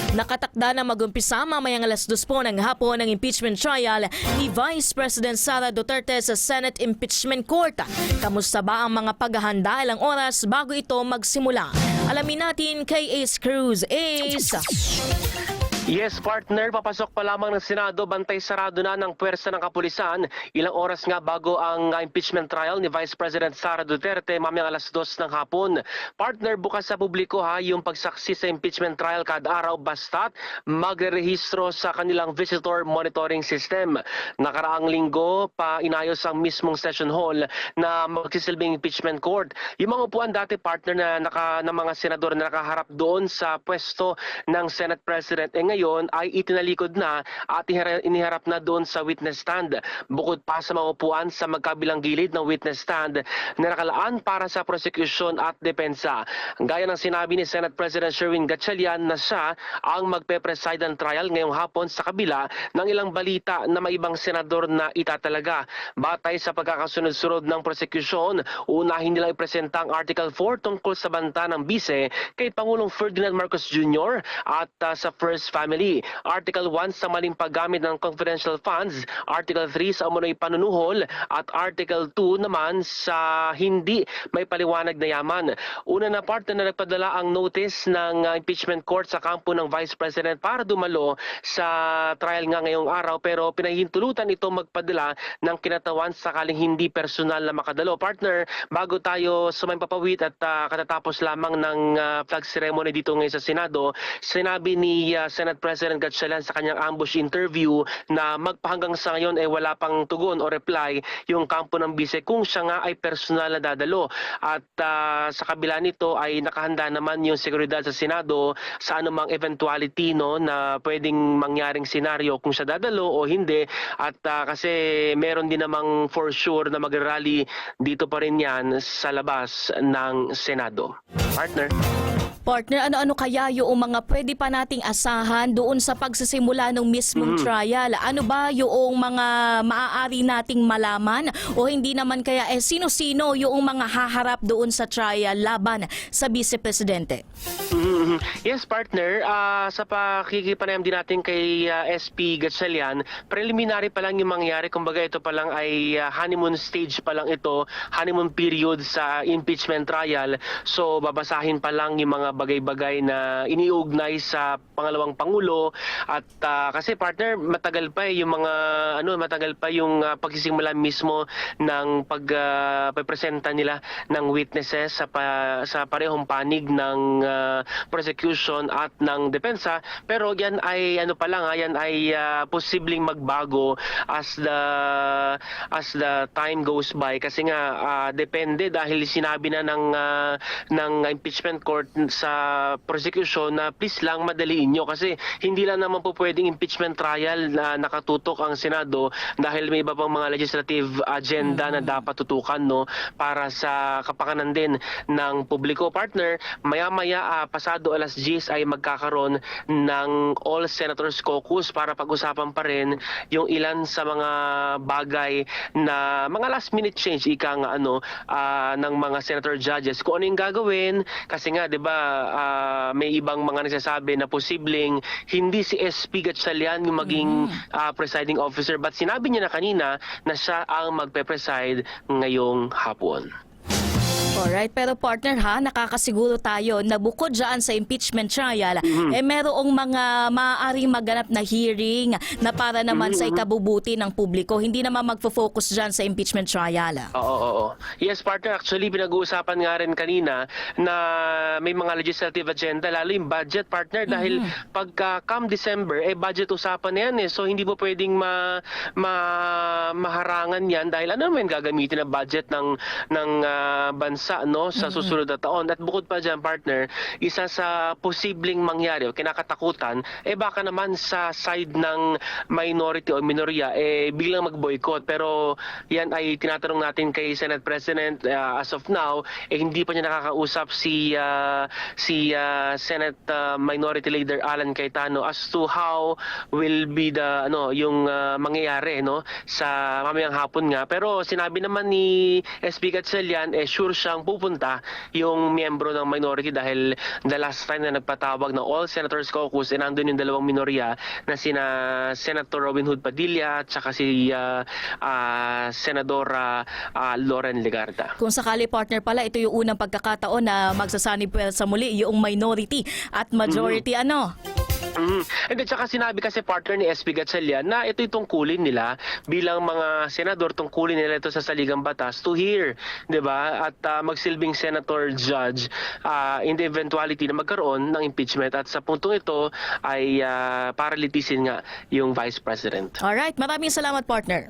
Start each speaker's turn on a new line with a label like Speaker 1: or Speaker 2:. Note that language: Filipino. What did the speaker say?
Speaker 1: Nakatakda na mag-umpisa mamayang 2:00 po ng hapon ang impeachment trial ni Vice President Sara Duterte sa Senate Impeachment Court. Kamusta ba ang mga paghahanda ilang oras bago ito magsimula? Alamin natin kay Ace Cruz. Ace!
Speaker 2: Yes, partner, papasok pa lamang ng Senado, bantay sarado na ng puwersa ng kapulisan. Ilang oras nga bago ang impeachment trial ni Vice President Sara Duterte mamayang 2:00 ng hapon. Partner, bukas sa publiko yung pagsaksi sa impeachment trial kada araw basta't magre-rehistro sa kanilang visitor monitoring system. Nakaraang linggo pa inayos ang mismong session hall na magsisilbing impeachment court. Yung mga upuan dati, partner, na mga senador na nakaharap doon sa pwesto ng Senate President, ngayon ay itinalikod na at iniharap na doon sa witness stand. Bukod pa sa mga upuan sa magkabilang gilid ng witness stand na nakalaan para sa prosecution at depensa. Gaya ng sinabi ni Senate President Sherwin Gatchalian na siya ang magpe-preside ng trial ngayong hapon sa kabila ng ilang balita na may ibang senador na itatalaga. Batay sa pagkakasunod-sunod ng prosecution, unahin nilang ipresenta ang Article 4 tungkol sa banta ng bise kay Pangulong Ferdinand Marcos Jr. at sa First Family. Article 1 sa maling paggamit ng confidential funds, Article 3 sa umunoy panunuhol, at Article 2 naman sa hindi may paliwanag na yaman. Una na part na nagpadala ang notice ng impeachment court sa kampo ng Vice President para dumalo sa trial nga ngayong araw, pero pinahihintulutan ito magpadala ng kinatawan sakaling hindi personal na makadalo. Partner, bago tayo sumayang papawid at katatapos lamang ng flag ceremony dito ngayon sa Senado, sinabi ni Senate President Gatchalian sa kanyang ambush interview na magpahanggang sa ngayon ay wala pang tugon o reply yung kampo ng bise kung siya nga ay personal na dadalo. At sa kabila nito ay nakahanda naman yung seguridad sa Senado sa anumang eventuality na pwedeng mangyaring senaryo kung siya dadalo o hindi. At kasi meron din namang for sure na mag-rally dito pa rin yan sa labas ng Senado.
Speaker 1: Partner, ano-ano kaya yung mga pwede pa nating asahan doon sa pagsisimula ng mismong trial? Ano ba yung mga maaari nating malaman? O hindi naman kaya sino-sino yung mga haharap doon sa trial laban sa Vice Presidente?
Speaker 2: Yes, partner. Sa pakikipanayam din natin kay SP Gatchalian, preliminary pa lang yung mangyayari. Kumbaga ito pa lang ay honeymoon stage pa lang ito, honeymoon period sa impeachment trial. So babasahin pa lang yung mga bagay-bagay na iniugnay sa pangalawang pangulo at kasi partner matagal pa yung mga matagal pa yung pagsisimula mismo ng pagpresenta nila ng witnesses sa parehong panig ng prosecution at ng depensa, pero yan ay yan ay posibleng magbago as the time goes by kasi nga depende dahil sinabi na ng impeachment court sa prosecution na please lang madaliin nyo kasi hindi lang naman po pwedeng impeachment trial na nakatutok ang Senado dahil may iba pang mga legislative agenda na dapat tutukan para sa kapakanan din ng publiko. Partner, maya-maya pasado 10:00 ay magkakaroon ng All Senators Caucus para pag-usapan pa rin yung ilan sa mga bagay na mga last minute change ng mga senator judges kung ano yung gagawin kasi nga 'di ba may ibang mga nagsasabi na posibleng hindi si SP Gatchalian yung maging presiding officer but sinabi niya na kanina na siya ang magpe-preside ngayong hapon.
Speaker 1: Alright, pero partner nakakasiguro tayo na bukod dyan sa impeachment trial, merong mga maaaring maganap na hearing na para naman sa ikabubuti ng publiko. Hindi naman magfo-focus dyan sa impeachment trial.
Speaker 2: Oo. Yes, partner. Actually, pinag-uusapan nga rin kanina na may mga legislative agenda, lalo yung budget, partner. Dahil pagka come December, budget usapan na yan. So, hindi po pwedeng maharangan yan dahil ano naman gagamitin na budget ng bansa sa susunod na taon. At bukod pa dyan, partner, isa sa posibleng mangyari o kinakatakutan, baka naman sa side ng minority o minorya, biglang mag-boycott. Pero yan ay tinatanong natin kay Senate President as of now, hindi pa niya nakakausap si Senate Minority Leader Alan Cayetano as to how will be yung mangyayari sa mamayang hapon nga. Pero sinabi naman ni SP Gatchalian, sure siyang ang pupunta yung miyembro ng minority dahil the last time na nagpatawag ng All Senators Caucus, nandun yung dalawang minorya na sina Senator Robin Hood Padilla at saka si Senadora Loren Legarda.
Speaker 1: Kung sakali partner pala, ito yung unang pagkakataon na magsasanib sa muli yung minority at majority
Speaker 2: And then saka sinabi kasi partner ni SB Gatchalian na ito yung tungkulin nila bilang mga senador, tungkulin nila ito sa saligang batas to hear, 'di ba? At magsilbing senator judge in the eventuality na magkaroon ng impeachment at sa puntong ito ay para litisin nga yung vice president.
Speaker 1: Alright, maraming salamat partner.